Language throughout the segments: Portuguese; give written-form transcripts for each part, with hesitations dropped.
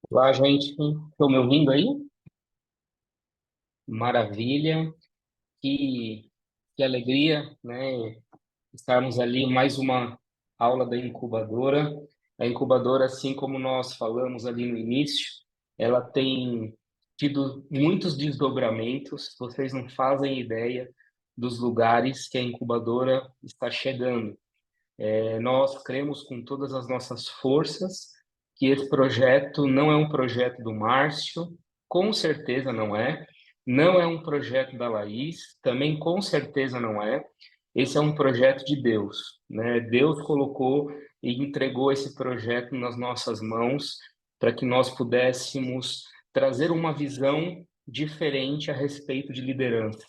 Olá, gente. Estão me ouvindo aí? Maravilha. Que, que alegria, né? Estarmos ali em mais uma aula da incubadora. A incubadora, assim como nós falamos ali no início, ela tem tido muitos desdobramentos. Vocês não fazem ideia dos lugares que a incubadora está chegando. Nós cremos com todas as nossas forças que esse projeto não é um projeto do Márcio, com certeza não é um projeto da Laís, também com certeza não é. Esse é um projeto de Deus, né? Deus colocou e entregou esse projeto nas nossas mãos para que nós pudéssemos trazer uma visão diferente a respeito de liderança,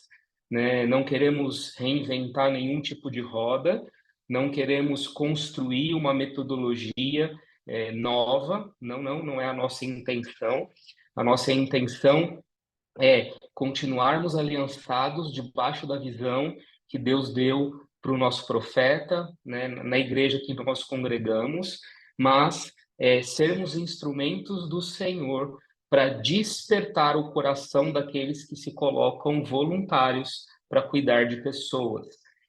né? Não queremos reinventar nenhum tipo de roda, não queremos construir uma metodologia nova, não é a nossa intenção. A nossa intenção é continuarmos aliançados debaixo da visão que Deus deu para o nosso profeta, né, na igreja que nós congregamos, mas sermos instrumentos do Senhor para despertar o coração daqueles que se colocam voluntários para cuidar de pessoas.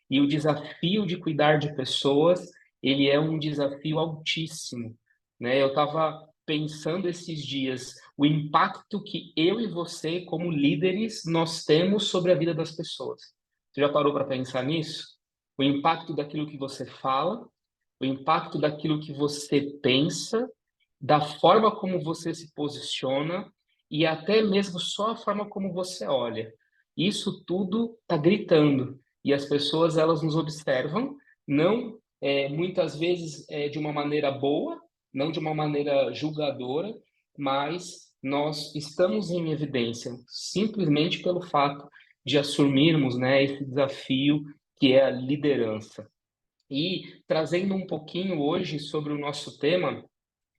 E o desafio de cuidar de pessoas, ele é um desafio altíssimo, né? Eu estava pensando esses dias o impacto que eu e você, como líderes, nós temos sobre a vida das pessoas. Você já parou para pensar nisso? O impacto daquilo que você fala, o impacto daquilo que você pensa, da forma como você se posiciona e até mesmo só a forma como você olha. Isso tudo está gritando e as pessoas elas nos observam, não muitas vezes de uma maneira boa, não de uma maneira julgadora, mas nós estamos em evidência simplesmente pelo fato de assumirmos, né, esse desafio que é a liderança. E trazendo um pouquinho hoje sobre o nosso tema,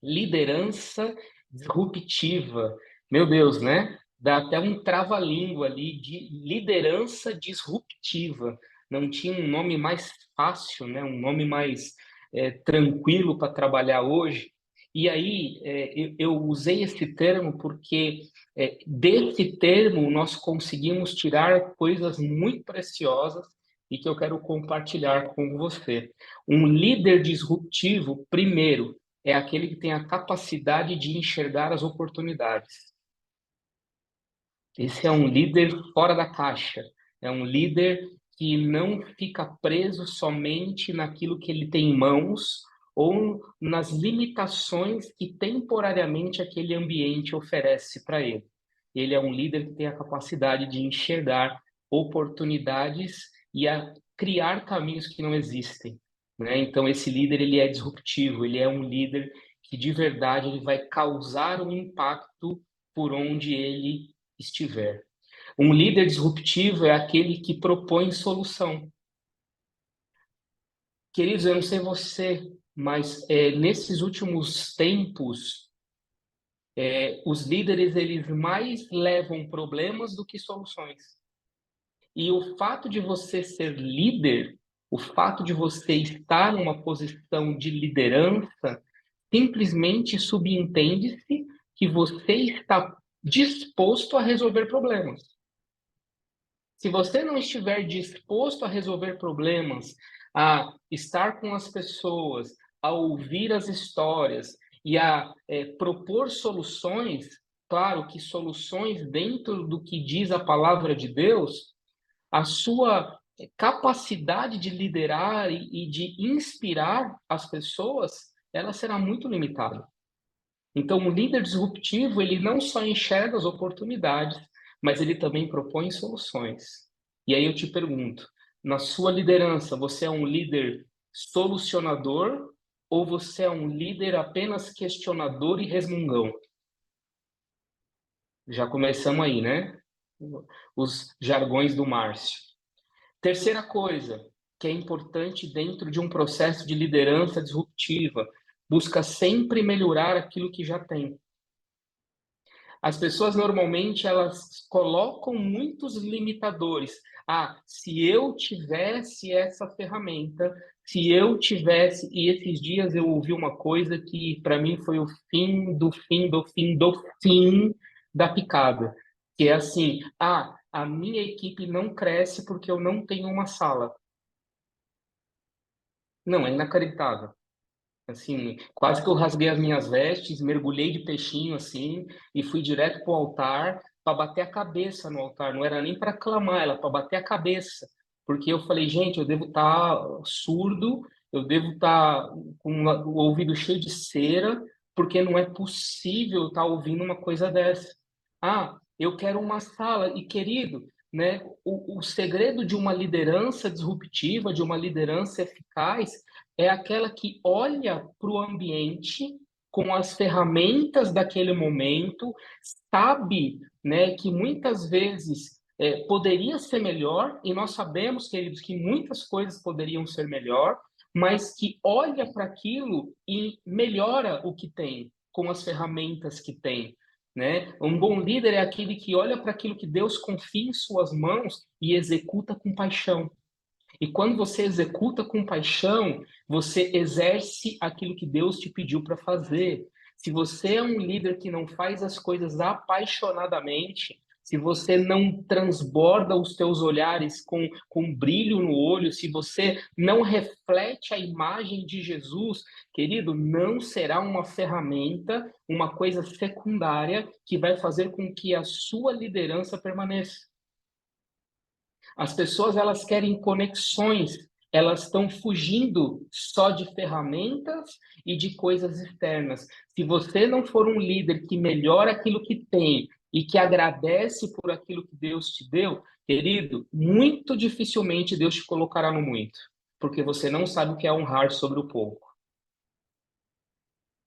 liderança disruptiva. Meu Deus, né? Dá até um trava-língua ali de liderança disruptiva. Não tinha um nome mais fácil, né? Um nome mais tranquilo para trabalhar hoje. E aí, eu usei esse termo porque desse termo nós conseguimos tirar coisas muito preciosas e que eu quero compartilhar com você. Um líder disruptivo, primeiro, é aquele que tem a capacidade de enxergar as oportunidades. Esse é um líder fora da caixa. É um líder que não fica preso somente naquilo que ele tem em mãos ou nas limitações que temporariamente aquele ambiente oferece para ele. Ele é um líder que tem a capacidade de enxergar oportunidades e a criar caminhos que não existem, né? Então esse líder ele é disruptivo, ele é um líder que de verdade ele vai causar um impacto por onde ele estiver. Um líder disruptivo é aquele que propõe solução. Queridos, eu não sei você, mas nesses últimos tempos, os líderes eles mais levam problemas do que soluções. E o fato de você ser líder, o fato de você estar numa posição de liderança, simplesmente subentende-se que você está disposto a resolver problemas. Se você não estiver disposto a resolver problemas, a estar com as pessoas, a ouvir as histórias e a propor soluções, claro que soluções dentro do que diz a palavra de Deus, a sua capacidade de liderar e de inspirar as pessoas, ela será muito limitada. Então, um líder disruptivo, ele não só enxerga as oportunidades, mas ele também propõe soluções. E aí eu te pergunto, na sua liderança, você é um líder solucionador ou você é um líder apenas questionador e resmungão? Já começamos aí, né? Os jargões do Márcio. Terceira coisa que é importante dentro de um processo de liderança disruptiva, busca sempre melhorar aquilo que já tem. As pessoas normalmente elas colocam muitos limitadores. Ah, se eu tivesse essa ferramenta, Se eu tivesse, e esses dias eu ouvi uma coisa que para mim foi o fim do fim do fim do fim da picada, que é assim: a minha equipe não cresce porque eu não tenho uma sala. Não, é inacreditável. Assim, quase que eu rasguei as minhas vestes, mergulhei de peixinho assim e fui direto para o altar para bater a cabeça no altar. Não era nem para clamar, era para bater a cabeça, porque eu falei, gente, eu devo estar surdo, eu devo estar com o ouvido cheio de cera, porque não é possível estar ouvindo uma coisa dessa. Eu quero uma sala e querido, né? O segredo de uma liderança disruptiva, de uma liderança eficaz é aquela que olha para o ambiente com as ferramentas daquele momento, sabe, né, que muitas vezes poderia ser melhor, e nós sabemos, queridos, que muitas coisas poderiam ser melhor, mas que olha para aquilo e melhora o que tem com as ferramentas que tem. Né? Um bom líder é aquele que olha para aquilo que Deus confia em suas mãos e executa com paixão. E quando você executa com paixão, você exerce aquilo que Deus te pediu para fazer. Se você é um líder que não faz as coisas apaixonadamente, se você não transborda os teus olhares com brilho no olho, se você não reflete a imagem de Jesus, querido, não será uma ferramenta, uma coisa secundária que vai fazer com que a sua liderança permaneça. As pessoas elas querem conexões, elas estão fugindo só de ferramentas e de coisas externas. Se você não for um líder que melhora aquilo que tem e que agradece por aquilo que Deus te deu, querido, muito dificilmente Deus te colocará no muito, porque você não sabe o que é honrar sobre o pouco.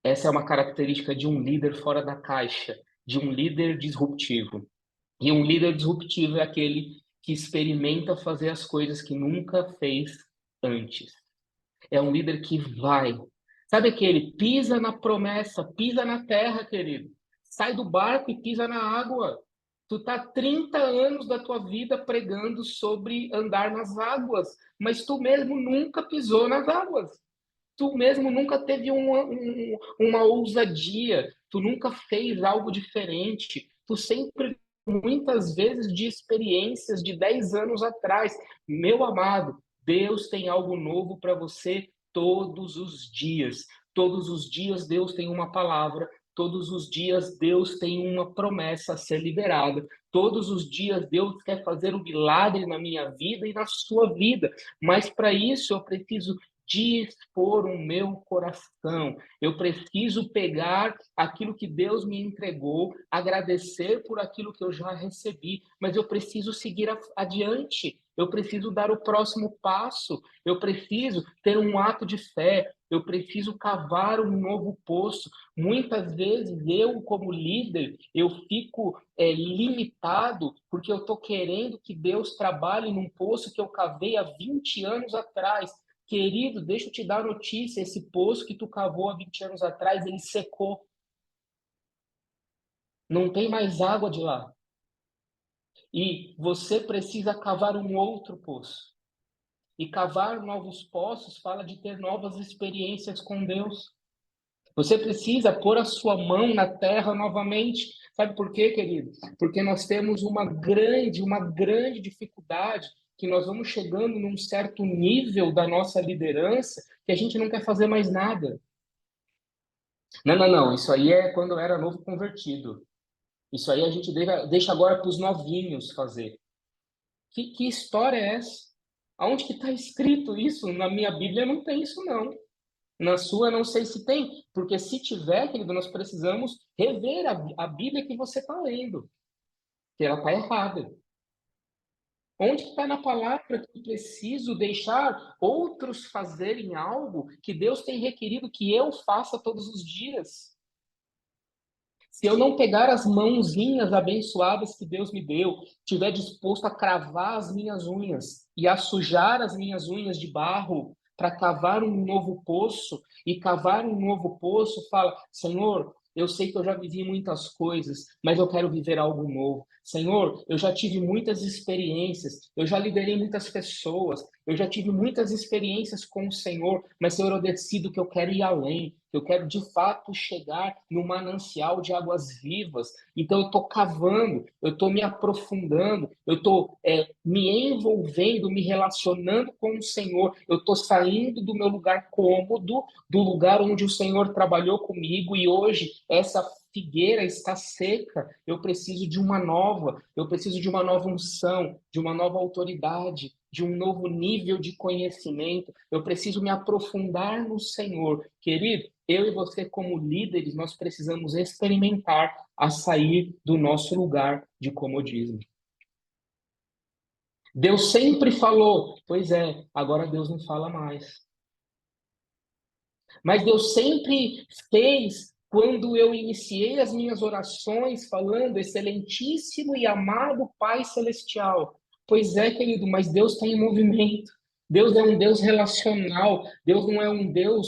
Essa é uma característica de um líder fora da caixa, de um líder disruptivo. E um líder disruptivo é aquele que experimenta fazer as coisas que nunca fez antes. É um líder que vai. Sabe aquele pisa na promessa, pisa na terra, querido. Sai do barco e pisa na água. Tu tá 30 anos da tua vida pregando sobre andar nas águas, mas tu mesmo nunca pisou nas águas. Tu mesmo nunca teve uma ousadia, tu nunca fez algo diferente, tu sempre, muitas vezes, de experiências de 10 anos atrás. Meu amado, Deus tem algo novo para você todos os dias. Todos os dias Deus tem uma palavra, todos os dias Deus tem uma promessa a ser liberada. Todos os dias Deus quer fazer um milagre na minha vida e na sua vida. Mas para isso eu preciso dispor o meu coração. Eu preciso pegar aquilo que Deus me entregou, agradecer por aquilo que eu já recebi, mas eu preciso seguir adiante. Eu preciso dar o próximo passo. Eu preciso ter um ato de fé. Eu preciso cavar um novo poço. Muitas vezes eu, como líder, eu fico limitado porque eu estou querendo que Deus trabalhe num poço que eu cavei há 20 anos atrás. Querido, deixa eu te dar notícia, esse poço que tu cavou há 20 anos atrás, ele secou. Não tem mais água de lá. E você precisa cavar um outro poço. E cavar novos poços fala de ter novas experiências com Deus. Você precisa pôr a sua mão na terra novamente. Sabe por quê, querido? Porque nós temos uma grande dificuldade que nós vamos chegando num certo nível da nossa liderança que a gente não quer fazer mais nada. Não, não, não. Isso aí é quando eu era novo convertido. Isso aí a gente deixa agora para os novinhos fazer. Que história é essa? Aonde que está escrito isso? Na minha Bíblia não tem isso, não. Na sua, não sei se tem, porque se tiver, querido, nós precisamos rever a Bíblia que você está lendo, que ela está errada. Onde está na palavra que eu preciso deixar outros fazerem algo que Deus tem requerido que eu faça todos os dias? Se eu não pegar as mãozinhas abençoadas que Deus me deu, estiver disposto a cravar as minhas unhas e a sujar as minhas unhas de barro para cavar um novo poço, e cavar um novo poço, fala: Senhor, eu sei que eu já vivi muitas coisas, mas eu quero viver algo novo. Senhor, eu já tive muitas experiências, eu já liderei muitas pessoas, eu já tive muitas experiências com o Senhor, mas, Senhor, eu decido que eu quero ir além, eu quero de fato chegar no manancial de águas vivas. Então, eu estou cavando, eu estou me aprofundando, eu estou me envolvendo, me relacionando com o Senhor, eu estou saindo do meu lugar cômodo, do lugar onde o Senhor trabalhou comigo e hoje essa figueira está seca, eu preciso de uma nova, eu preciso de uma nova unção, de uma nova autoridade, de um novo nível de conhecimento, eu preciso me aprofundar no Senhor. Querido, eu e você como líderes, nós precisamos experimentar a sair do nosso lugar de comodismo. Deus sempre falou, pois é, agora Deus não fala mais. Mas Deus sempre fez quando eu iniciei as minhas orações falando, excelentíssimo e amado Pai Celestial. Pois é, querido, mas Deus está em movimento. Deus é um Deus relacional. Deus não é um Deus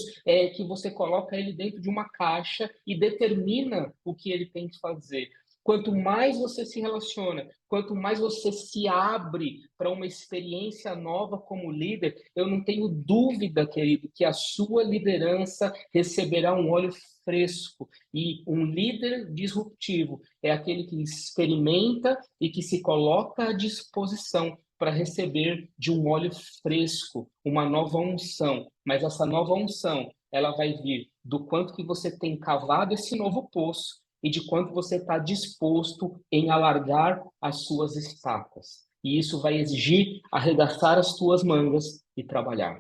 que você coloca ele dentro de uma caixa e determina o que ele tem que fazer. Quanto mais você se relaciona, quanto mais você se abre para uma experiência nova como líder, eu não tenho dúvida, querido, que a sua liderança receberá um óleo fresco. E um líder disruptivo é aquele que experimenta e que se coloca à disposição para receber de um óleo fresco, uma nova unção. Mas essa nova unção, ela vai vir do quanto que você tem cavado esse novo poço e de quanto você está disposto em alargar as suas estacas. E isso vai exigir arregaçar as tuas mangas e trabalhar.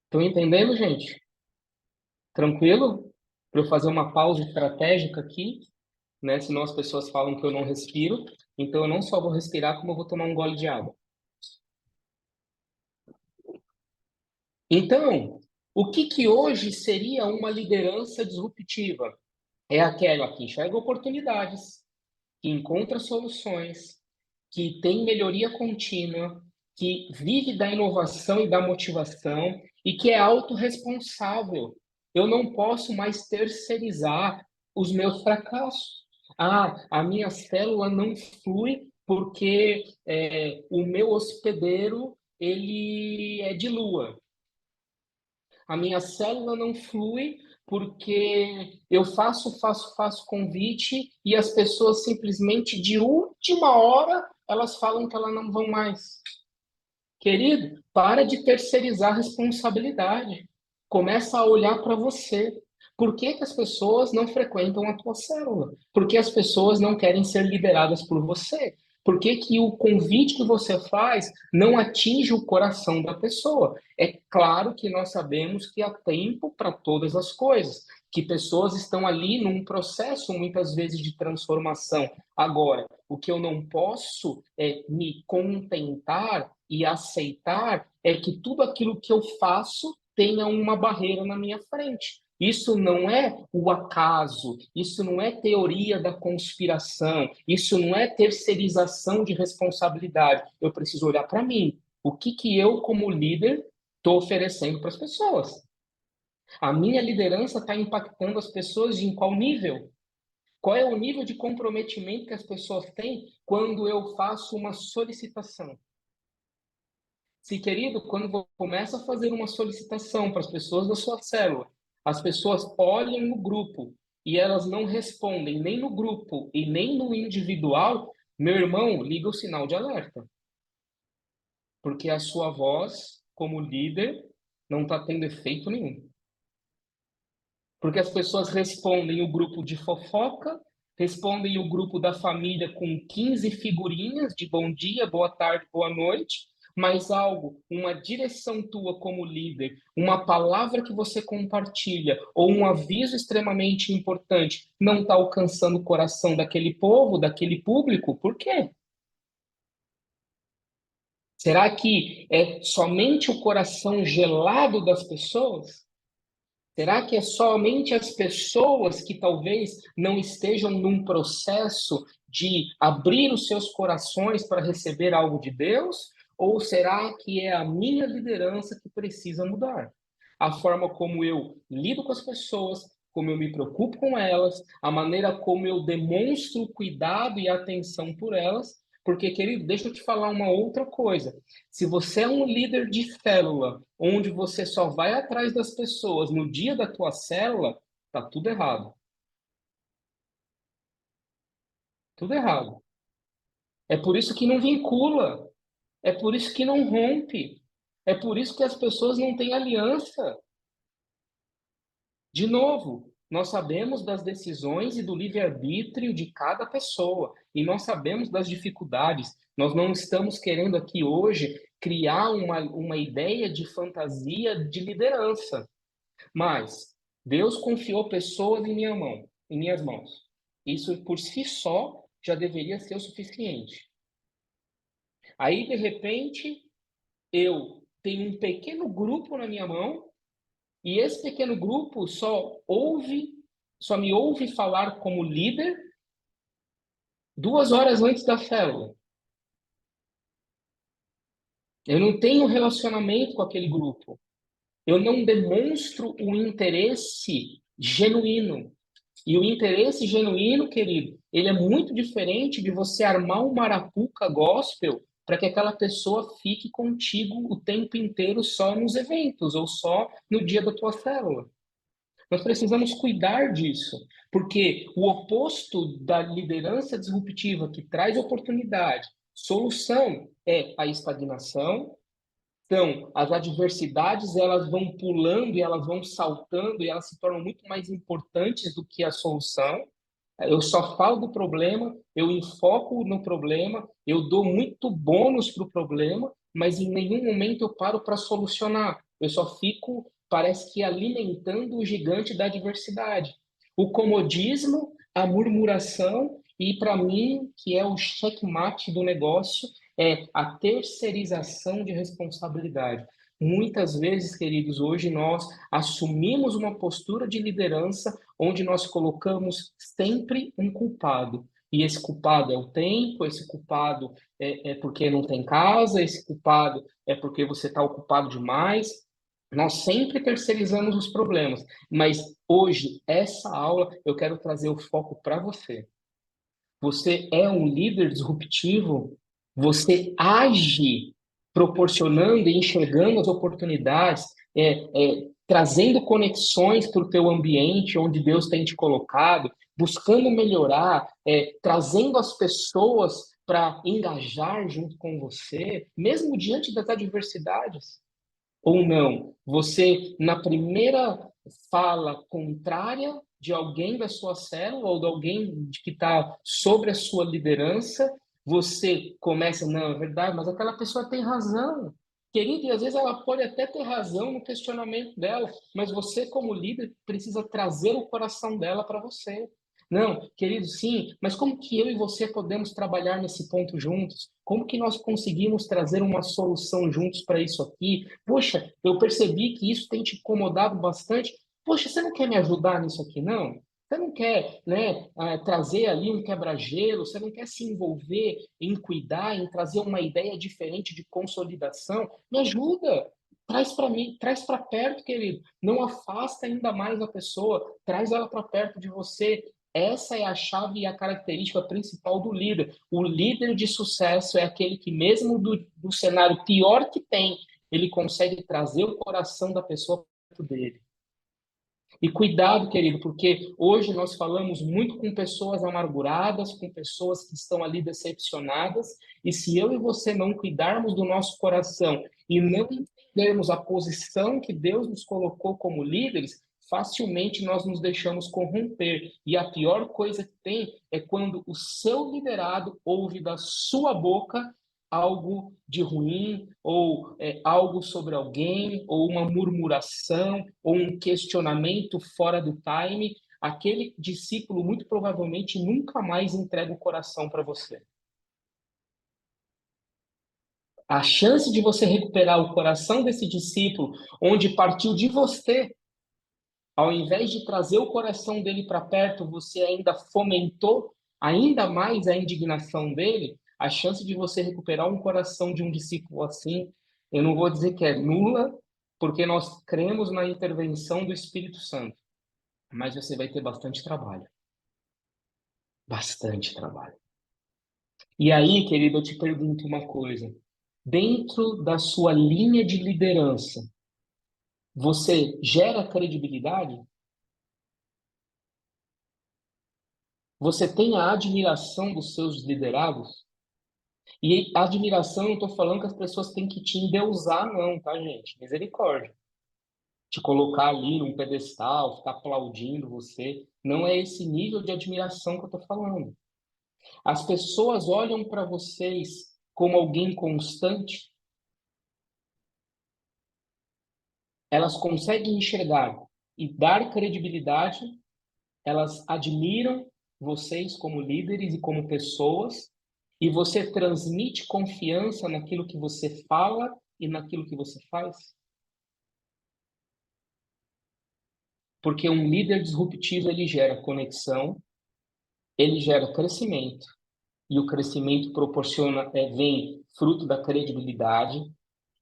Estão entendendo, gente? Tranquilo? Para eu fazer uma pausa estratégica aqui, né? Senão as pessoas falam que eu não respiro. Então eu não só vou respirar, como eu vou tomar um gole de água. Então, o que que hoje seria uma liderança disruptiva? É aquela que enxerga oportunidades, que encontra soluções, que tem melhoria contínua, que vive da inovação e da motivação e que é autorresponsável. Eu não posso mais terceirizar os meus fracassos. Ah, a minha célula não flui porque o meu hospedeiro ele é de lua. A minha célula não flui porque eu faço convite e as pessoas simplesmente de última hora elas falam que elas não vão mais. Querido, para de terceirizar a responsabilidade. Começa a olhar para você. Por que que as pessoas não frequentam a tua célula? Por que as pessoas não querem ser lideradas por você? Por que que o convite que você faz não atinge o coração da pessoa? É claro que nós sabemos que há tempo para todas as coisas, que pessoas estão ali num processo muitas vezes de transformação. Agora, o que eu não posso é me contentar e aceitar é que tudo aquilo que eu faço tenha uma barreira na minha frente. Isso não é o acaso, isso não é teoria da conspiração, isso não é terceirização de responsabilidade. Eu preciso olhar para mim. O que que eu, como líder, estou oferecendo para as pessoas? A minha liderança está impactando as pessoas em qual nível? Qual é o nível de comprometimento que as pessoas têm quando eu faço uma solicitação? Se, querido, quando você começa a fazer uma solicitação para as pessoas da sua célula, as pessoas olham no grupo e elas não respondem nem no grupo e nem no individual, meu irmão, liga o sinal de alerta. Porque a sua voz, como líder, não está tendo efeito nenhum. Porque as pessoas respondem o grupo de fofoca, respondem o grupo da família com 15 figurinhas de bom dia, boa tarde, boa noite, mas algo, uma direção tua como líder, uma palavra que você compartilha ou um aviso extremamente importante não está alcançando o coração daquele povo, daquele público, por quê? Será que é somente o coração gelado das pessoas? Será que é somente as pessoas que talvez não estejam num processo de abrir os seus corações para receber algo de Deus? Ou será que é a minha liderança que precisa mudar? A forma como eu lido com as pessoas, como eu me preocupo com elas, a maneira como eu demonstro cuidado e atenção por elas, Porque, querido, deixa eu te falar uma outra coisa. Se você é um líder de célula, onde você só vai atrás das pessoas no dia da tua célula, tá tudo errado. Tudo errado. É por isso que não vincula. É por isso que não rompe. É por isso que as pessoas não têm aliança. De novo, nós sabemos das decisões e do livre-arbítrio de cada pessoa, e nós sabemos das dificuldades. Nós não estamos querendo aqui hoje criar uma ideia de fantasia de liderança, mas Deus confiou pessoas em minha mão, em minhas mãos. Isso por si só já deveria ser o suficiente. Aí, de repente, eu tenho um pequeno grupo na minha mão. E esse pequeno grupo só me ouve falar como líder 2 horas antes da célula. Eu não tenho relacionamento com aquele grupo. Eu não demonstro o interesse genuíno. E o interesse genuíno, querido, ele é muito diferente de você armar uma arapuca gospel para que aquela pessoa fique contigo o tempo inteiro só nos eventos ou só no dia da tua célula. Nós precisamos cuidar disso, porque o oposto da liderança disruptiva que traz oportunidade, solução é a estagnação. Então, as adversidades, elas vão pulando e elas vão saltando e elas se tornam muito mais importantes do que a solução. Eu só falo do problema, eu enfoco no problema, eu dou muito bônus para o problema, mas em nenhum momento eu paro para solucionar. Eu só fico, parece que, alimentando o gigante da adversidade. O comodismo, a murmuração e, para mim, que é o checkmate do negócio, é a terceirização de responsabilidade. Muitas vezes, queridos, hoje nós assumimos uma postura de liderança onde nós colocamos sempre um culpado. E esse culpado é o tempo, esse culpado é porque não tem casa, esse culpado é porque você está ocupado demais. Nós sempre terceirizamos os problemas, mas hoje, essa aula, eu quero trazer o foco para você. Você é um líder disruptivo, você age proporcionando e enxergando as oportunidades, trazendo conexões para o teu ambiente onde Deus tem te colocado, buscando melhorar, trazendo as pessoas para engajar junto com você, mesmo diante das adversidades. Ou não? Você, na primeira fala contrária de alguém da sua célula ou de alguém que está sobre a sua liderança, você começa, não, é verdade, mas aquela pessoa tem razão. Querido, e às vezes ela pode até ter razão no questionamento dela, mas você, como líder, precisa trazer o coração dela para você. Não, querido, sim, mas como que eu e você podemos trabalhar nesse ponto juntos? Como que nós conseguimos trazer uma solução juntos para isso aqui? Poxa, eu percebi que isso tem te incomodado bastante. Poxa, você não quer me ajudar nisso aqui, não? Você não quer, né, trazer ali um quebra-gelo? Você não quer se envolver em cuidar, em trazer uma ideia diferente de consolidação? Me ajuda. Traz para mim, traz para perto, querido. Não afasta ainda mais a pessoa, traz ela para perto de você. Essa é a chave e a característica principal do líder. O líder de sucesso é aquele que, mesmo do cenário pior que tem, ele consegue trazer o coração da pessoa perto dele. E cuidado, querido, porque hoje nós falamos muito com pessoas amarguradas, com pessoas que estão ali decepcionadas, e se eu e você não cuidarmos do nosso coração e não entendermos a posição que Deus nos colocou como líderes, facilmente nós nos deixamos corromper. E a pior coisa que tem é quando o seu liderado ouve da sua boca algo de ruim, ou algo sobre alguém, ou uma murmuração, ou um questionamento fora do time, aquele discípulo muito provavelmente nunca mais entrega o coração para você. A chance de você recuperar o coração desse discípulo, onde partiu de você, ao invés de trazer o coração dele para perto, você ainda fomentou ainda mais a indignação dele, a chance de você recuperar um coração de um discípulo assim, eu não vou dizer que é nula, porque nós cremos na intervenção do Espírito Santo, mas você vai ter bastante trabalho. Bastante trabalho. E aí, querido, eu te pergunto uma coisa. Dentro da sua linha de liderança, você gera credibilidade? Você tem a admiração dos seus liderados? E a admiração, eu estou falando que as pessoas têm que te endeusar, não, tá, gente? Misericórdia. Te colocar ali num pedestal, ficar aplaudindo você. Não é esse nível de admiração que eu estou falando. As pessoas olham para vocês como alguém constante, elas conseguem enxergar e dar credibilidade, elas admiram vocês como líderes e como pessoas, e você transmite confiança naquilo que você fala e naquilo que você faz. Porque um líder disruptivo, ele gera conexão, ele gera crescimento, e o crescimento proporciona, vem fruto da credibilidade,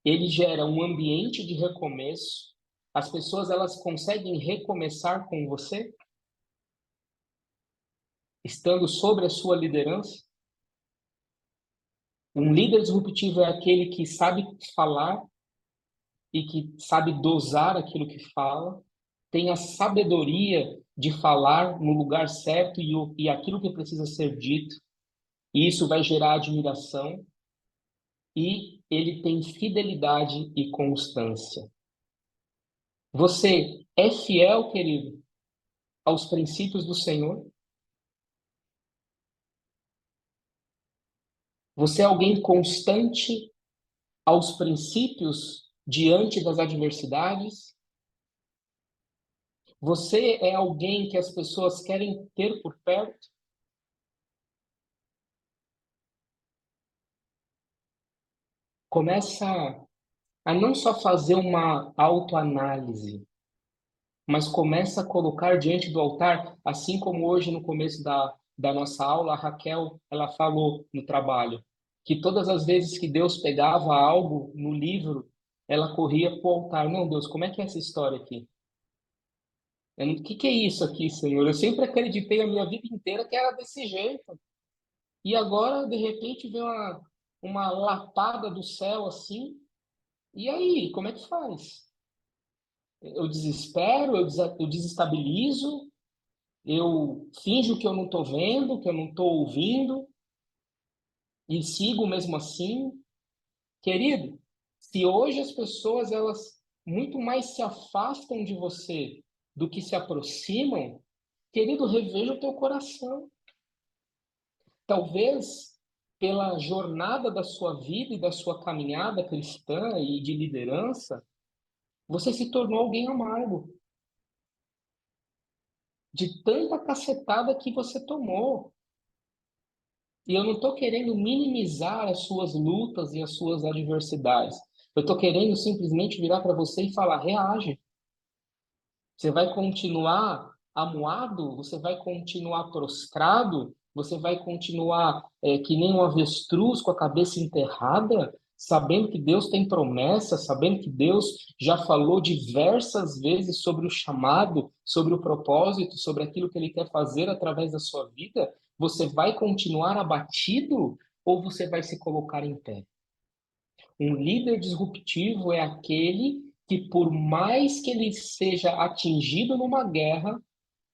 ele gera um ambiente de recomeço, as pessoas elas conseguem recomeçar com você, estando sobre a sua liderança. Um líder disruptivo é aquele que sabe falar e que sabe dosar aquilo que fala, tem a sabedoria de falar no lugar certo e aquilo que precisa ser dito, e isso vai gerar admiração, e ele tem fidelidade e constância. Você é fiel, querido, aos princípios do Senhor? Você é alguém constante aos princípios diante das adversidades? Você é alguém que as pessoas querem ter por perto? Começa a não só fazer uma autoanálise, mas começa a colocar diante do altar, assim como hoje no começo da nossa aula, a Raquel, ela falou no trabalho, que todas as vezes que Deus pegava algo no livro, ela corria para o altar. Não, Deus, como é que é essa história aqui? O que que é isso aqui, Senhor? Eu sempre acreditei a minha vida inteira que era desse jeito. E agora, de repente, vem uma lapada do céu assim. E aí, como é que faz? Eu desespero, eu desestabilizo, eu finjo que eu não estou vendo, que eu não estou ouvindo, e sigo mesmo assim. Querido, se hoje as pessoas elas muito mais se afastam de você do que se aproximam, querido, reveja o teu coração. Talvez pela jornada da sua vida e da sua caminhada cristã e de liderança, você se tornou alguém amargo, de tanta cacetada que você tomou. E eu não estou querendo minimizar as suas lutas e as suas adversidades. Eu estou querendo simplesmente virar para você e falar: reage. Você vai continuar amuado? Você vai continuar prostrado? Você vai continuar que nem um avestruz com a cabeça enterrada, sabendo que Deus tem promessa, sabendo que Deus já falou diversas vezes sobre o chamado, sobre o propósito, sobre aquilo que Ele quer fazer através da sua vida? Você vai continuar abatido ou você vai se colocar em pé? Um líder disruptivo é aquele que, por mais que ele seja atingido numa guerra,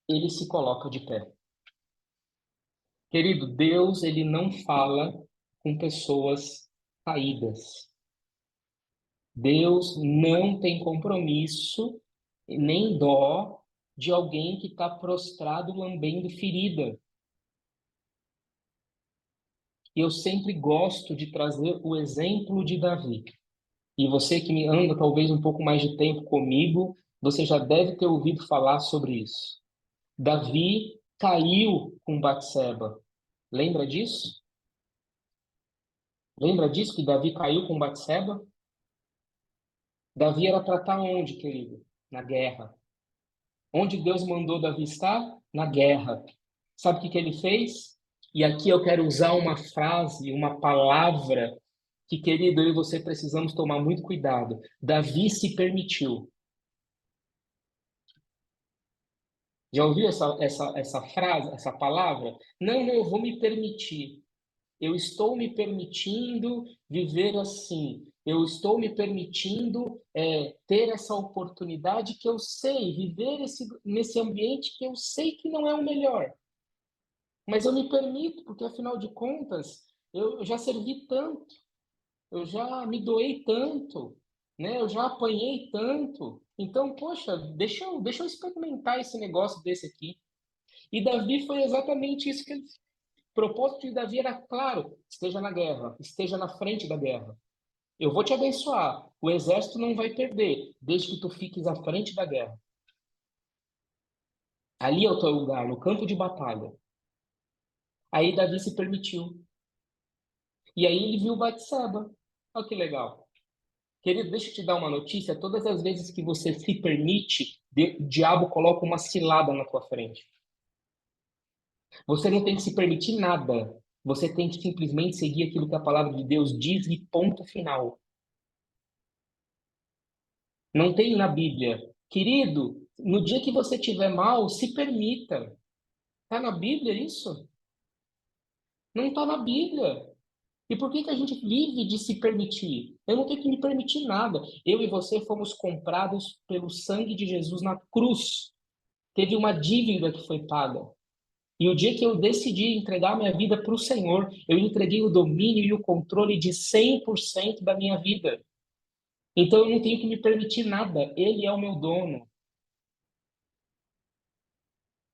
ele se coloca de pé. Querido, Deus, ele não fala com pessoas caídas. Deus não tem compromisso nem dó de alguém que está prostrado, lambendo ferida. E eu sempre gosto de trazer o exemplo de Davi. E você que me anda talvez um pouco mais de tempo comigo, você já deve ter ouvido falar sobre isso. Davi caiu com Batseba. Lembra disso? Lembra disso que Davi caiu com Batseba? Davi era para estar onde, querido? Na guerra. Onde Deus mandou Davi estar? Na guerra. Sabe o que que ele fez? E aqui eu quero usar uma frase, uma palavra que, querido, eu e você precisamos tomar muito cuidado. Davi se permitiu. Já ouviu essa frase, essa palavra? Não, não, eu vou me permitir. Eu estou me permitindo viver assim. Eu estou me permitindo ter essa oportunidade que eu sei, viver nesse ambiente que eu sei que não é o melhor. Mas eu me permito, porque afinal de contas, eu já servi tanto, eu já me doei tanto, né? Eu já apanhei tanto. Então, poxa, deixa eu experimentar esse negócio desse aqui. E Davi foi exatamente isso que ele. O propósito de Davi era claro: esteja na guerra, esteja na frente da guerra. Eu vou te abençoar. O exército não vai perder, desde que tu fiques à frente da guerra. Ali é o teu lugar, no campo de batalha. Aí Davi se permitiu. E aí ele viu Batseba. Olha que legal. Querido, deixa eu te dar uma notícia. Todas as vezes que você se permite, o diabo coloca uma cilada na tua frente. Você não tem que se permitir nada. Você tem que simplesmente seguir aquilo que a palavra de Deus diz e ponto final. Não tem na Bíblia. Querido, no dia que você tiver mal, se permita. Está na Bíblia isso? Não está na Bíblia. E por que que a gente vive de se permitir? Eu não tenho que me permitir nada. Eu e você fomos comprados pelo sangue de Jesus na cruz. Teve uma dívida que foi paga. E o dia que eu decidi entregar minha vida para o Senhor, eu entreguei o domínio e o controle de 100% da minha vida. Então eu não tenho que me permitir nada. Ele é o meu dono.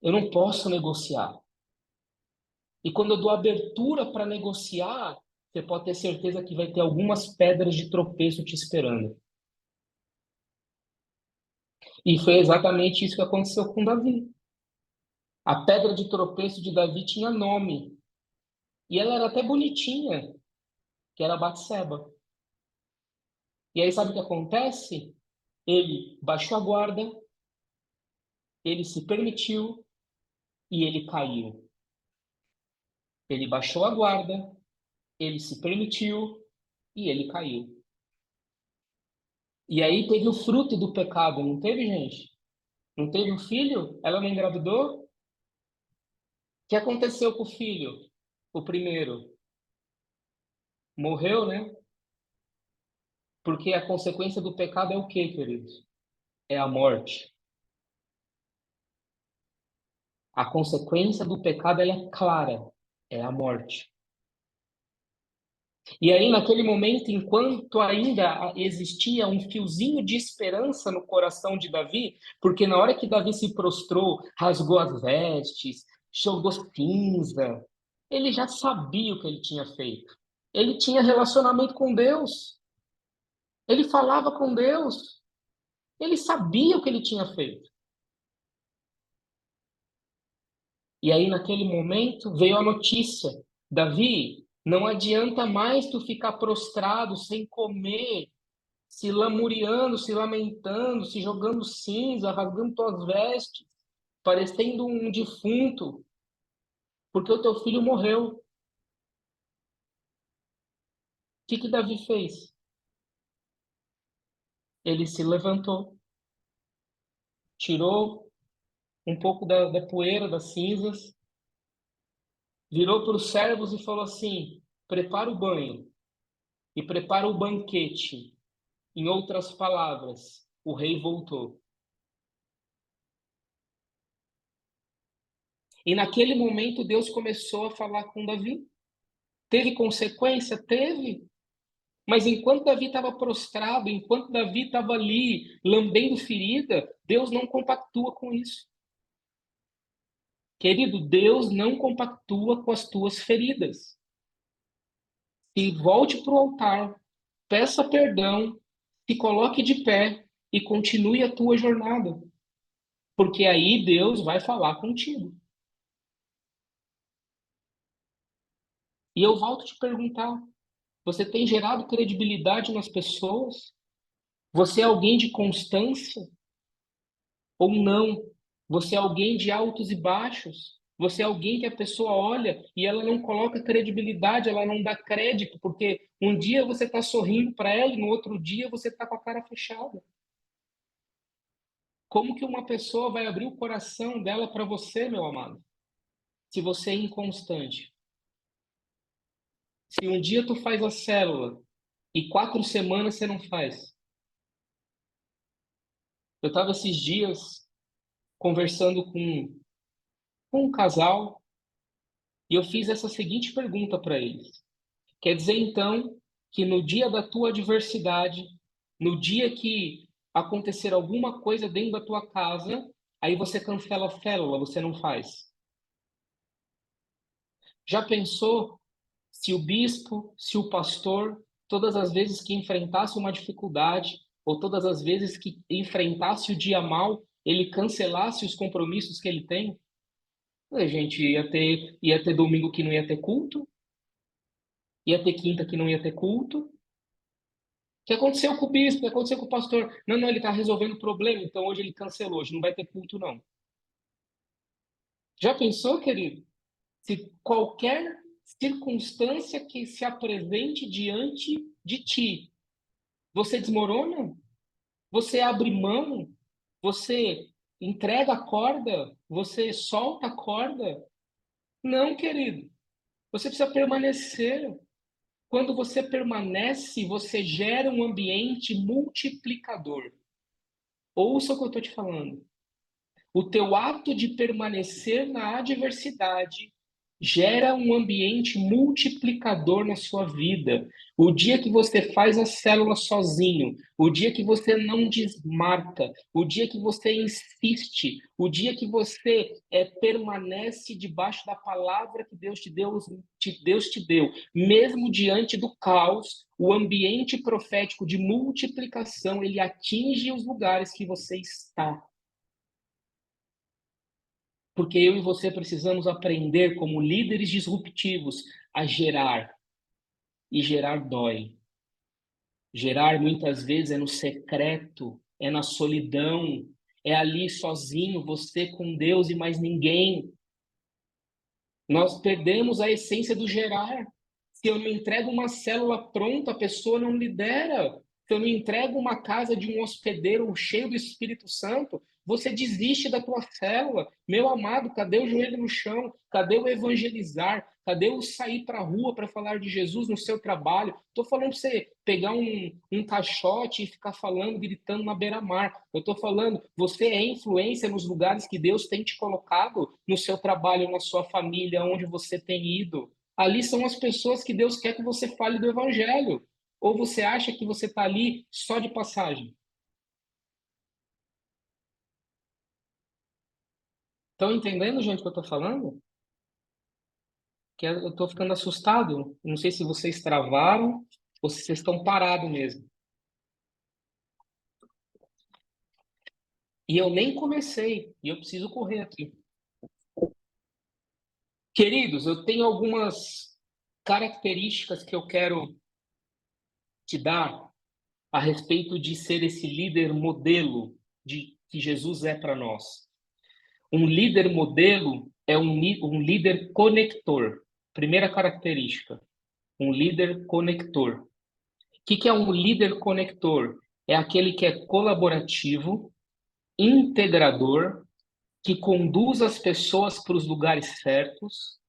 Eu não posso negociar. E quando eu dou abertura para negociar, você pode ter certeza que vai ter algumas pedras de tropeço te esperando. E foi exatamente isso que aconteceu com Davi. A pedra de tropeço de Davi tinha nome. E ela era até bonitinha, que era Batseba. E aí sabe o que acontece? Ele baixou a guarda, ele se permitiu e ele caiu. Ele baixou a guarda, ele se permitiu e ele caiu. E aí teve o fruto do pecado, não teve, gente? Não teve um filho? Ela não engravidou? O que aconteceu com o filho? O primeiro morreu, né? Porque a consequência do pecado é o quê, queridos? É a morte. A consequência do pecado ela é clara, é a morte. E aí, naquele momento, enquanto ainda existia um fiozinho de esperança no coração de Davi, porque na hora que Davi se prostrou, rasgou as vestes, jogou cinza, ele já sabia o que ele tinha feito. Ele tinha relacionamento com Deus, ele falava com Deus, ele sabia o que ele tinha feito. E aí, naquele momento, veio a notícia: Davi, não adianta mais tu ficar prostrado, sem comer, se lamuriando, se lamentando, se jogando cinza, rasgando tuas vestes, parecendo um defunto, porque o teu filho morreu. O que Davi fez? Ele se levantou, tirou um pouco da poeira, das cinzas, virou para os servos e falou assim: prepara o banho e prepara o banquete. Em outras palavras, o rei voltou. E naquele momento Deus começou a falar com Davi. Teve consequência? Teve. Mas enquanto Davi estava prostrado, enquanto Davi estava ali lambendo ferida, Deus não compactua com isso. Querido, Deus não compactua com as tuas feridas. E volte para o altar, peça perdão, se coloque de pé e continue a tua jornada. Porque aí Deus vai falar contigo. E eu volto a te perguntar: você tem gerado credibilidade nas pessoas? Você é alguém de constância ou não? Você é alguém de altos e baixos? Você é alguém que a pessoa olha e ela não coloca credibilidade, ela não dá crédito, porque um dia você está sorrindo para ela e no outro dia você está com a cara fechada. Como que uma pessoa vai abrir o coração dela para você, meu amado, se você é inconstante? Se um dia tu faz a célula e 4 semanas você não faz. Eu estava esses dias conversando com um casal e eu fiz essa seguinte pergunta para eles. Quer dizer, então, que no dia da tua adversidade, no dia que acontecer alguma coisa dentro da tua casa, aí você cancela a célula, você não faz. Já pensou se o bispo, se o pastor, todas as vezes que enfrentasse uma dificuldade, ou todas as vezes que enfrentasse o dia mal, ele cancelasse os compromissos que ele tem? A gente ia ter domingo que não ia ter culto, ia ter quinta que não ia ter culto. O que aconteceu com o bispo? O que aconteceu com o pastor? Não, não, ele está resolvendo o problema, então hoje ele cancelou, hoje não vai ter culto, não. Já pensou, querido? Se qualquer circunstância que se apresente diante de ti, você desmorona? Você abre mão? Você entrega a corda? Você solta a corda? Não, querido. Você precisa permanecer. Quando você permanece, você gera um ambiente multiplicador. Ouça o que eu estou te falando. O teu ato de permanecer na adversidade gera um ambiente multiplicador na sua vida. O dia que você faz a célula sozinho, o dia que você não desmarca, o dia que você insiste, o dia que você permanece debaixo da palavra que Deus te deu, mesmo diante do caos, o ambiente profético de multiplicação, ele atinge os lugares que você está. Porque eu e você precisamos aprender, como líderes disruptivos, a gerar. E gerar dói. Gerar muitas vezes é no secreto, é na solidão, é ali sozinho, você com Deus e mais ninguém. Nós perdemos a essência do gerar. Se eu não entrego uma célula pronta, a pessoa não lidera. Se eu não entrego uma casa de um hospedeiro cheio do Espírito Santo, você desiste da tua célula. Meu amado, cadê o joelho no chão? Cadê o evangelizar? Cadê o sair para a rua para falar de Jesus no seu trabalho? Estou falando para você pegar um caixote e ficar falando, gritando na beira-mar. Eu estou falando, você é influência nos lugares que Deus tem te colocado, no seu trabalho, na sua família, onde você tem ido. Ali são as pessoas que Deus quer que você fale do evangelho. Ou você acha que você está ali só de passagem? Estão entendendo, gente, o que eu estou falando? Que eu estou ficando assustado. Não sei se vocês travaram ou se vocês estão parados mesmo. E eu nem comecei, e eu preciso correr aqui. Queridos, eu tenho algumas características que eu quero te dar a respeito de ser esse líder modelo de que Jesus é para nós. Um líder modelo é um líder conector. Primeira característica, um líder conector. O que é um líder conector? É aquele que é colaborativo, integrador, que conduz as pessoas para os lugares certos,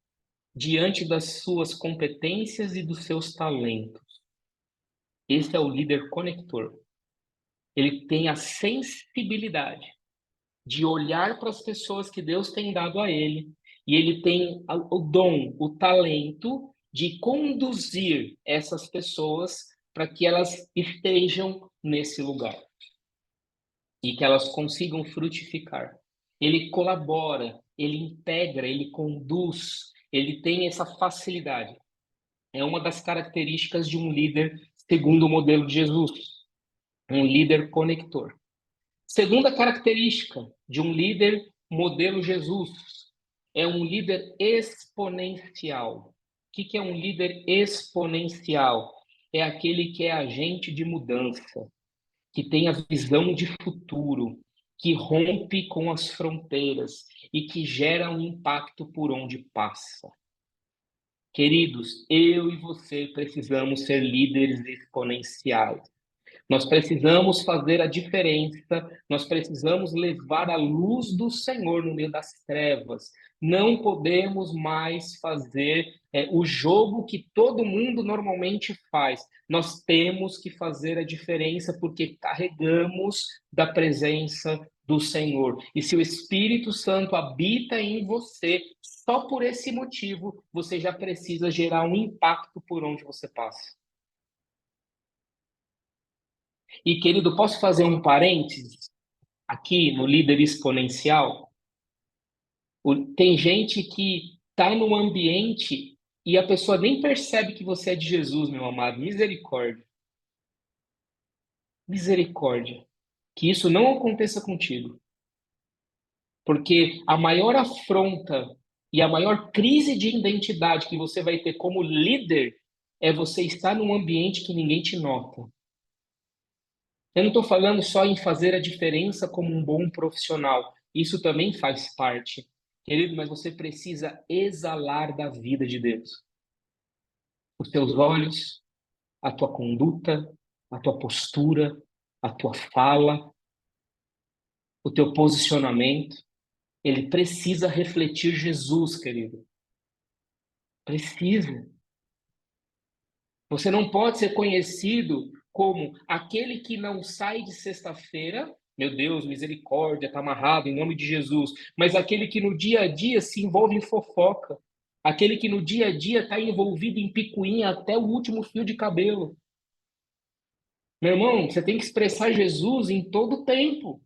diante das suas competências e dos seus talentos. Esse é o líder conector. Ele tem a sensibilidade de olhar para as pessoas que Deus tem dado a ele, e ele tem o dom, o talento de conduzir essas pessoas para que elas estejam nesse lugar e que elas consigam frutificar. Ele colabora, ele integra, ele conduz, ele tem essa facilidade. É uma das características de um líder segundo o modelo de Jesus, um líder conector. Segunda característica de um líder modelo Jesus é um líder exponencial. O que é um líder exponencial? É aquele que é agente de mudança, que tem a visão de futuro, que rompe com as fronteiras e que gera um impacto por onde passa. Queridos, eu e você precisamos ser líderes exponenciais. Nós precisamos fazer a diferença, nós precisamos levar a luz do Senhor no meio das trevas. Não podemos mais fazer É o jogo que todo mundo normalmente faz. Nós temos que fazer a diferença porque carregamos da presença do Senhor. E se o Espírito Santo habita em você, só por esse motivo, você já precisa gerar um impacto por onde você passa. E, querido, posso fazer um parênteses aqui no líder exponencial? Tem gente que está no ambiente e a pessoa nem percebe que você é de Jesus, meu amado. Misericórdia. Misericórdia. Que isso não aconteça contigo. Porque a maior afronta e a maior crise de identidade que você vai ter como líder é você estar num ambiente que ninguém te nota. Eu não estou falando só em fazer a diferença como um bom profissional. Isso também faz parte. Querido, mas você precisa exalar da vida de Deus. Os teus olhos, a tua conduta, a tua postura, a tua fala, o teu posicionamento, ele precisa refletir Jesus, querido. Precisa. Você não pode ser conhecido como aquele que não sai de sexta-feira, meu Deus, misericórdia, está amarrado em nome de Jesus, mas aquele que no dia a dia se envolve em fofoca, aquele que no dia a dia está envolvido em picuinha até o último fio de cabelo. Meu irmão, você tem que expressar Jesus em todo o tempo.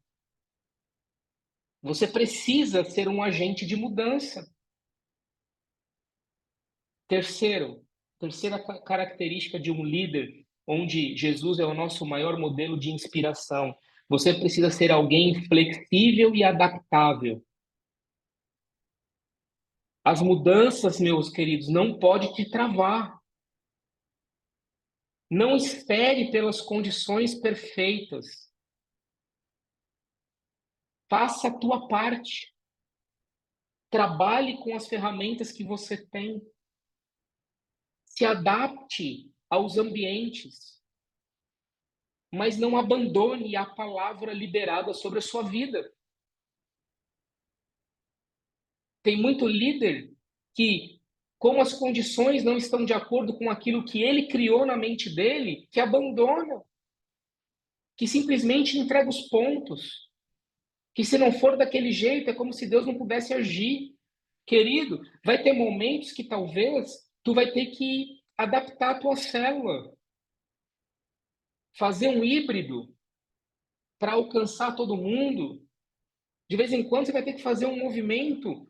Você precisa ser um agente de mudança. Terceira característica de um líder, onde Jesus é o nosso maior modelo de inspiração. Você precisa ser alguém flexível e adaptável. As mudanças, meus queridos, não pode te travar. Não espere pelas condições perfeitas. Faça a tua parte. Trabalhe com as ferramentas que você tem. Se adapte aos ambientes, mas não abandone a palavra liberada sobre a sua vida. Tem muito líder que, como as condições não estão de acordo com aquilo que ele criou na mente dele, que abandona, que simplesmente entrega os pontos, que se não for daquele jeito é como se Deus não pudesse agir. Querido, vai ter momentos que talvez tu vai ter que adaptar a tua célula, fazer um híbrido para alcançar todo mundo. De vez em quando você vai ter que fazer um movimento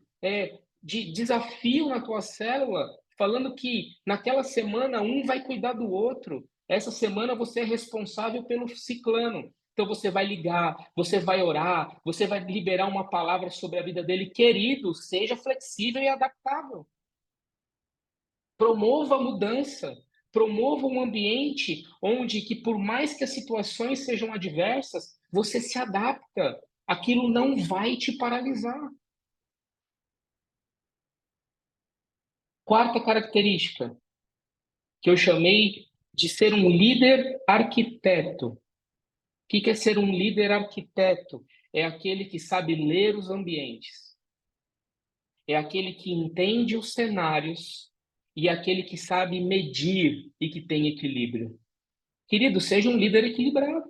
de desafio na tua célula, falando que naquela semana um vai cuidar do outro. Essa semana você é responsável pelo ciclano. Então você vai ligar, você vai orar, você vai liberar uma palavra sobre a vida dele. Querido, seja flexível e adaptável. Promova a mudança. Promova um ambiente onde que por mais que as situações sejam adversas, você se adapta. Aquilo não vai te paralisar. Quarta característica, que eu chamei de ser um líder arquiteto. O que é ser um líder arquiteto? É aquele que sabe ler os ambientes, é aquele que entende os cenários e é aquele que sabe medir e que tem equilíbrio. Querido, seja um líder equilibrado.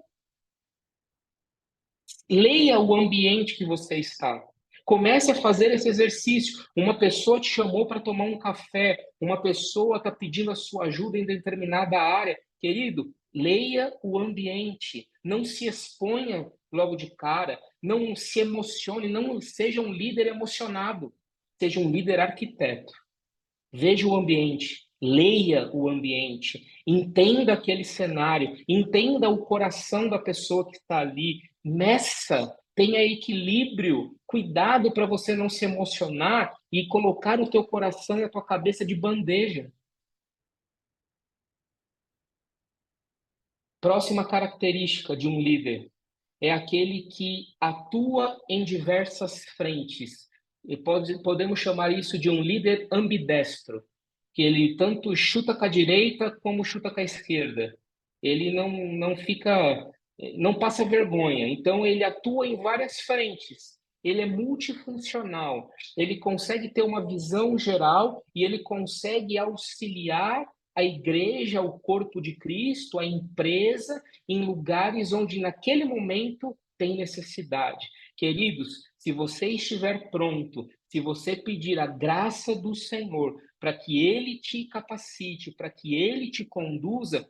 Leia o ambiente que você está. Comece a fazer esse exercício. Uma pessoa te chamou para tomar um café, uma pessoa está pedindo a sua ajuda em determinada área. Querido, leia o ambiente. Não se exponha logo de cara. Não se emocione. Não seja um líder emocionado. Seja um líder arquiteto. Veja o ambiente, leia o ambiente, entenda aquele cenário, entenda o coração da pessoa que está ali, meça, tenha equilíbrio, cuidado para você não se emocionar e colocar o teu coração e a tua cabeça de bandeja. Próxima característica de um líder é aquele que atua em diversas frentes. E podemos chamar isso de um líder ambidestro, que ele tanto chuta com a direita como chuta com a esquerda. Ele não fica, não passa vergonha. Então ele atua em várias frentes. ele é multifuncional, ele consegue ter uma visão geral e ele consegue auxiliar a igreja, o corpo de Cristo, a empresa, em lugares onde naquele momento tem necessidade. Queridos, se você estiver pronto, se você pedir a graça do Senhor para que Ele te capacite, para que Ele te conduza,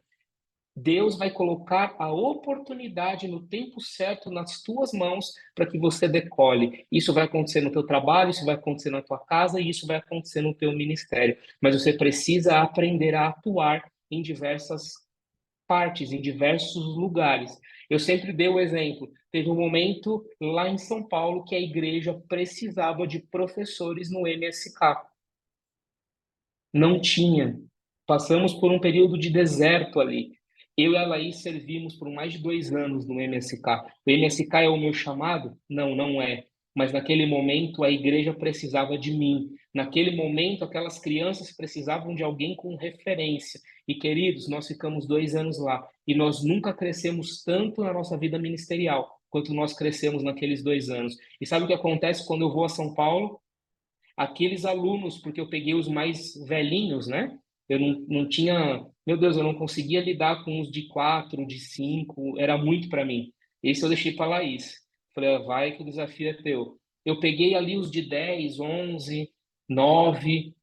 Deus vai colocar a oportunidade no tempo certo nas tuas mãos para que você decole. Isso vai acontecer no teu trabalho, isso vai acontecer na tua casa e isso vai acontecer no teu ministério. Mas você precisa aprender a atuar em diversas partes, em diversos lugares. Eu sempre dei o exemplo. Teve um momento lá em São Paulo que a igreja precisava de professores no MSK. Não tinha. Passamos por um período de deserto ali. Eu e a Laís servimos por mais de 2 anos no MSK. O MSK é o meu chamado? Não, não é. Mas naquele momento a igreja precisava de mim. Naquele momento aquelas crianças precisavam de alguém com referência. E queridos, nós ficamos 2 anos lá. E nós nunca crescemos tanto na nossa vida ministerial quanto nós crescemos naqueles 2 anos. E sabe o que acontece quando eu vou a São Paulo? Aqueles alunos, porque eu peguei os mais velhinhos, né? Eu não tinha, meu Deus, eu não conseguia lidar com os de 4, de 5, era muito para mim. Esse eu deixei para a Laís. Falei, vai que o desafio é teu. Eu peguei ali os de 10, 11, 9,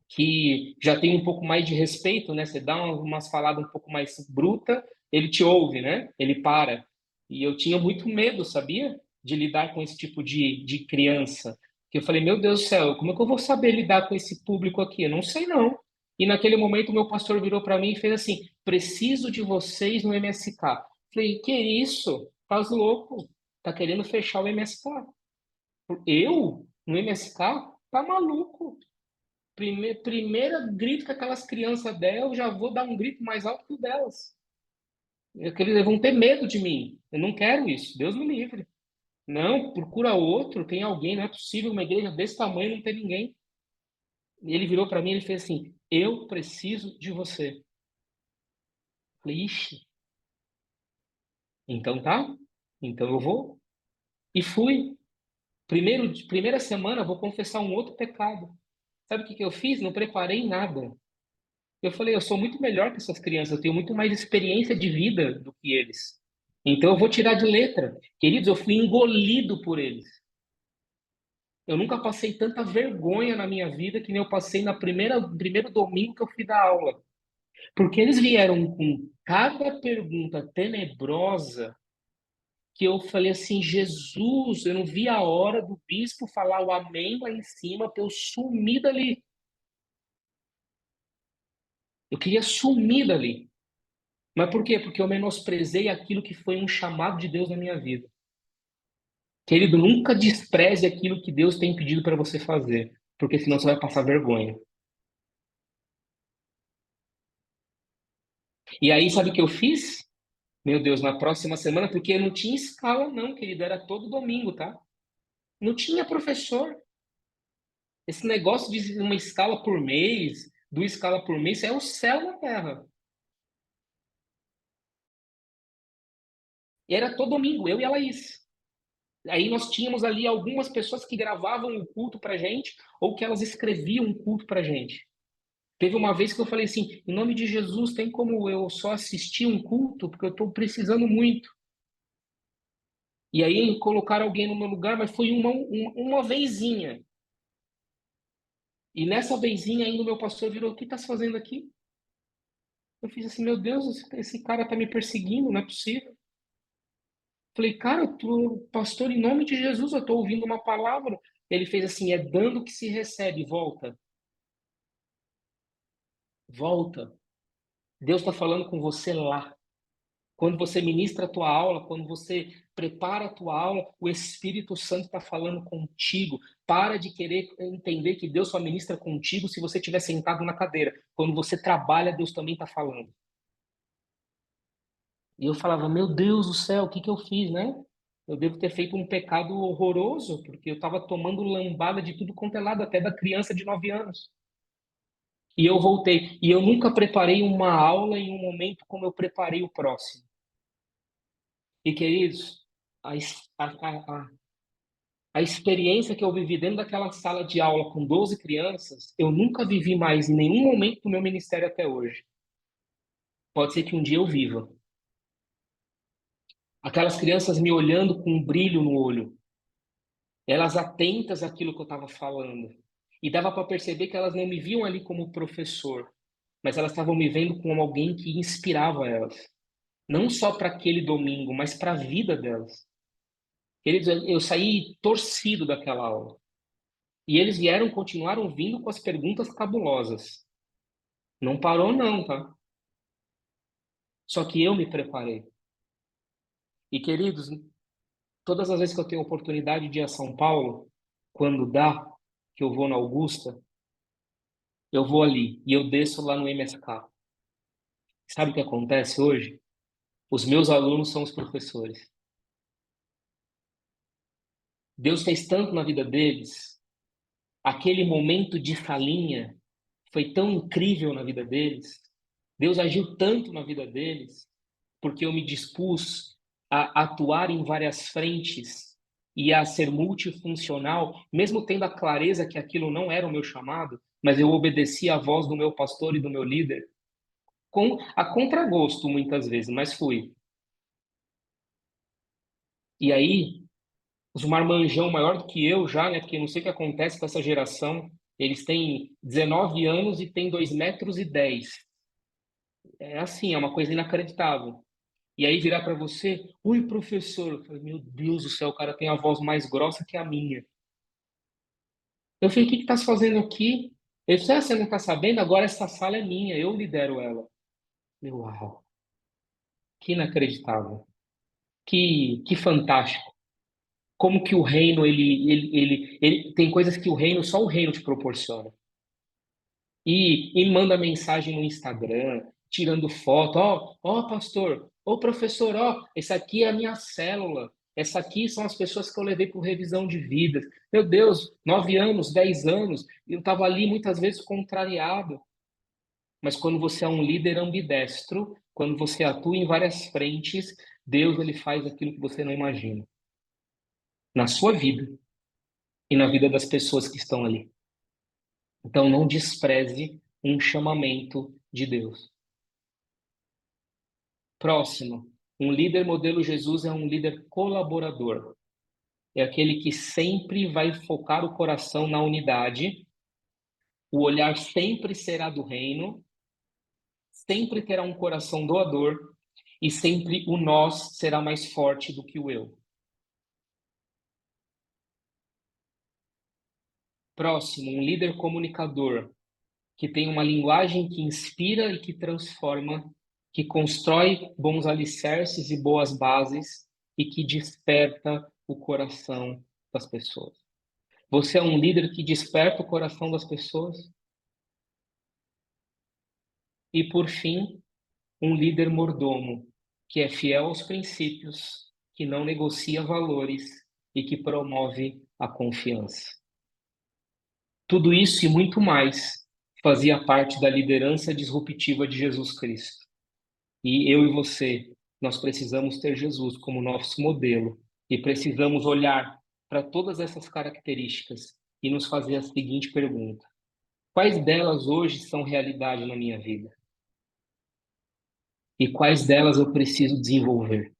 que já tem um pouco mais de respeito, né? Você dá umas faladas um pouco mais bruta, ele te ouve, né? Ele para. E eu tinha muito medo, sabia? De lidar com esse tipo de criança. Que eu falei, meu Deus do céu, como é que eu vou saber lidar com esse público aqui? Eu não sei, não. E naquele momento, o meu pastor virou para mim e fez assim: preciso de vocês no MSK. Falei, que isso? Tá louco? Tá querendo fechar o MSK? Eu? No MSK? Tá maluco? Primeira grito que aquelas crianças der, eu já vou dar um grito mais alto que o delas. Eles vão ter medo de mim. Eu não quero isso. Deus me livre. Não, procura outro, tem alguém, não é possível uma igreja desse tamanho não ter ninguém. E ele virou para mim e ele fez assim: eu preciso de você. Eu falei, ixi, então tá, então eu vou. E fui. Primeira semana, vou confessar um outro pecado. Sabe o que que eu fiz? Não preparei nada. Eu falei, eu sou muito melhor que essas crianças, eu tenho muito mais experiência de vida do que eles. Então eu vou tirar de letra. Queridos, eu fui engolido por eles. Eu nunca passei tanta vergonha na minha vida que nem eu passei na primeiro domingo que eu fui dar aula. Porque eles vieram com cada pergunta tenebrosa que eu falei assim, Jesus, eu não vi a hora do bispo falar o amém lá em cima para eu sumir dali. Eu queria sumir dali. Mas por quê? Porque eu menosprezei aquilo que foi um chamado de Deus na minha vida. Querido, nunca despreze aquilo que Deus tem pedido para você fazer, porque senão você vai passar vergonha. E aí, sabe o que eu fiz? Meu Deus, na próxima semana, porque não tinha escala, não, querido, era todo domingo, tá? Não tinha professor. Esse negócio de uma escala por mês, 2 escalas por mês, é o céu na terra. E era todo domingo, eu e a Laís. Aí nós tínhamos ali algumas pessoas que gravavam o culto pra gente, ou que elas escreviam um culto pra gente. Teve uma vez que eu falei assim, em nome de Jesus, tem como eu só assistir um culto? Porque eu estou precisando muito. E aí colocaram alguém no meu lugar, mas foi uma vezinha. E nessa vezinha ainda o meu pastor virou, o que está se fazendo aqui? Eu fiz assim, meu Deus, esse cara está me perseguindo, não é possível. Falei, cara, eu tô, pastor, em nome de Jesus, eu estou ouvindo uma palavra. Ele fez assim, é dando que se recebe, volta, volta. Deus está falando com você lá. Quando você ministra a tua aula, quando você prepara a tua aula, o Espírito Santo está falando contigo. Para de querer entender que Deus só ministra contigo se você estiver sentado na cadeira. Quando você trabalha, Deus também está falando. E eu falava, meu Deus do céu, o que que eu fiz, né? Eu devo ter feito um pecado horroroso, porque eu estava tomando lambada de tudo quanto é lado, até da criança de 9 anos. E eu voltei. E eu nunca preparei uma aula em um momento como eu preparei o próximo. E, queridos, a, a, A experiência que eu vivi dentro daquela sala de aula com 12 crianças, eu nunca vivi mais em nenhum momento do meu ministério até hoje. Pode ser que um dia eu viva. Aquelas crianças me olhando com um brilho no olho, elas atentas àquilo que eu estava falando. E dava para perceber que elas não me viam ali como professor, mas elas estavam me vendo como alguém que inspirava elas. Não só para aquele domingo, mas para a vida delas. Eu saí torcido daquela aula. E eles vieram, continuaram vindo com as perguntas cabulosas. Não parou, não, tá? Só que eu me preparei. E, queridos, todas as vezes que eu tenho oportunidade de ir a São Paulo, quando dá, que eu vou na Augusta, eu vou ali e eu desço lá no MSK. Sabe o que acontece hoje? Os meus alunos são os professores. Deus fez tanto na vida deles. Aquele momento de salinha foi tão incrível na vida deles. Deus agiu tanto na vida deles, porque eu me dispus a atuar em várias frentes e a ser multifuncional, mesmo tendo a clareza que aquilo não era o meu chamado, mas eu obedeci à voz do meu pastor e do meu líder, com a contragosto muitas vezes, mas fui. E aí, os marmanjão maior do que eu já, né? Porque não sei o que acontece com essa geração. Eles têm 19 anos e têm 2,10 m. É assim, é uma coisa inacreditável. E aí virar para você, oi, professor. Eu falei, meu Deus do céu, o cara tem a voz mais grossa que a minha. Eu falei, o que que tá se fazendo aqui? Ele disse, ah, você não tá sabendo? Agora essa sala é minha, eu lidero ela. Meu, uau, que inacreditável. Que fantástico. Como que o reino, ele tem coisas que o reino, só o reino te proporciona. E manda mensagem no Instagram, tirando foto, ó, pastor, ô professor, ó, essa aqui é a minha célula, essa aqui são as pessoas que eu levei por revisão de vidas. Meu Deus, 9 anos, 10 anos, eu estava ali muitas vezes contrariado. Mas quando você é um líder ambidestro, quando você atua em várias frentes, Deus ele faz aquilo que você não imagina. Na sua vida e na vida das pessoas que estão ali. Então não despreze um chamamento de Deus. Próximo, um líder modelo Jesus é um líder colaborador. É aquele que sempre vai focar o coração na unidade, o olhar sempre será do reino, sempre terá um coração doador e sempre o nós será mais forte do que o eu. Próximo, um líder comunicador que tem uma linguagem que inspira e que transforma, que constrói bons alicerces e boas bases e que desperta o coração das pessoas. Você é um líder que desperta o coração das pessoas? E, por fim, um líder mordomo, que é fiel aos princípios, que não negocia valores e que promove a confiança. Tudo isso e muito mais fazia parte da liderança disruptiva de Jesus Cristo. E eu e você, nós precisamos ter Jesus como nosso modelo e precisamos olhar para todas essas características e nos fazer a seguinte pergunta: quais delas hoje são realidade na minha vida? E quais delas eu preciso desenvolver?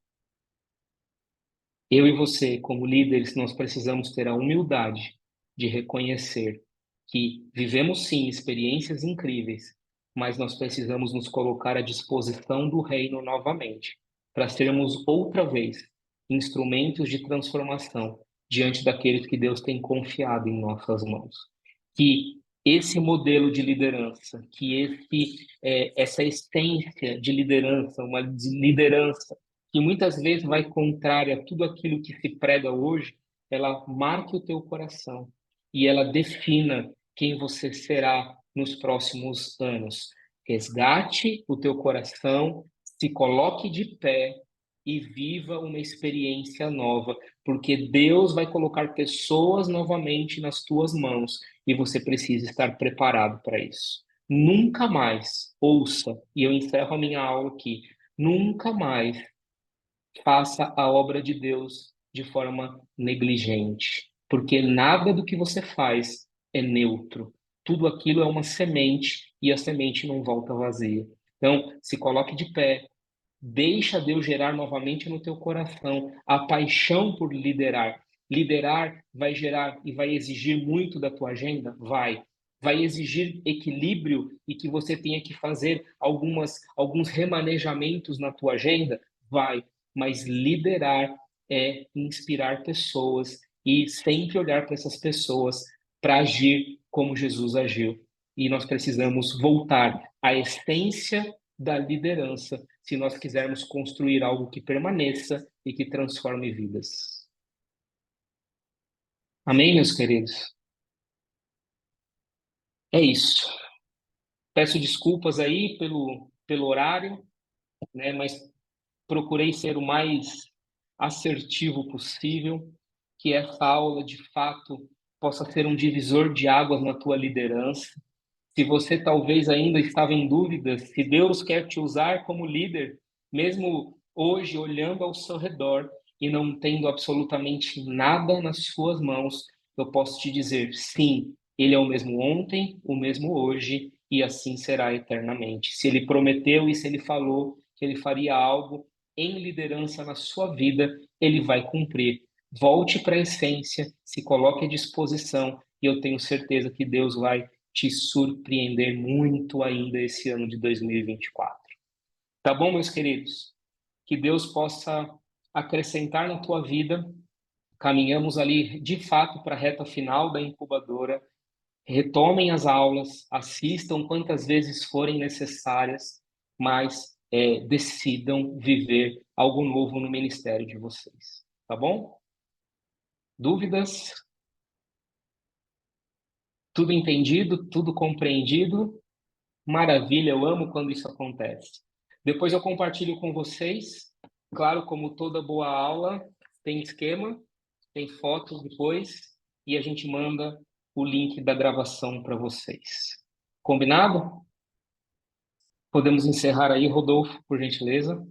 Eu e você, como líderes, nós precisamos ter a humildade de reconhecer que vivemos sim experiências incríveis, mas nós precisamos nos colocar à disposição do reino novamente, para sermos outra vez instrumentos de transformação diante daqueles que Deus tem confiado em nossas mãos. Que esse modelo de liderança, essa essência de liderança, uma liderança que muitas vezes vai contrária a tudo aquilo que se prega hoje, ela marque o teu coração e ela defina quem você será nos próximos anos. Resgate o teu coração, se coloque de pé e viva uma experiência nova, porque Deus vai colocar pessoas novamente nas tuas mãos e você precisa estar preparado para isso. Nunca mais, ouça, e eu encerro a minha aula aqui, nunca mais faça a obra de Deus de forma negligente. porque nada do que você faz é neutro. Tudo aquilo é uma semente e a semente não volta vazia. Então, se coloque de pé, deixa Deus gerar novamente no teu coração a paixão por liderar. Liderar vai gerar e vai exigir muito da tua agenda? Vai. Vai exigir equilíbrio e que você tenha que fazer alguns remanejamentos na tua agenda? Vai. Mas liderar é inspirar pessoas e sempre olhar para essas pessoas para agir como Jesus agiu. E nós precisamos voltar à essência da liderança se nós quisermos construir algo que permaneça e que transforme vidas. Amém, meus queridos? É isso. Peço desculpas aí pelo horário, né, mas procurei ser o mais assertivo possível, que essa aula, de fato, possa ser um divisor de águas na tua liderança. Se você talvez ainda estava em dúvida se Deus quer te usar como líder, mesmo hoje olhando ao seu redor e não tendo absolutamente nada nas suas mãos, eu posso te dizer, sim, Ele é o mesmo ontem, o mesmo hoje e assim será eternamente. Se Ele prometeu e se Ele falou que Ele faria algo em liderança na sua vida, Ele vai cumprir. Volte para a essência, se coloque à disposição e eu tenho certeza que Deus vai te surpreender muito ainda esse ano de 2024. Tá bom, meus queridos? Que Deus possa acrescentar na tua vida. Caminhamos ali, de fato, para a reta final da incubadora. Retomem as aulas, assistam quantas vezes forem necessárias, mas decidam viver algo novo no ministério de vocês. Tá bom? Dúvidas? Tudo entendido? Tudo compreendido? Maravilha, eu amo quando isso acontece. Depois eu compartilho com vocês. Claro, como toda boa aula, tem esquema, tem fotos depois, e a gente manda o link da gravação para vocês. Combinado? Podemos encerrar aí, Rodolfo, por gentileza.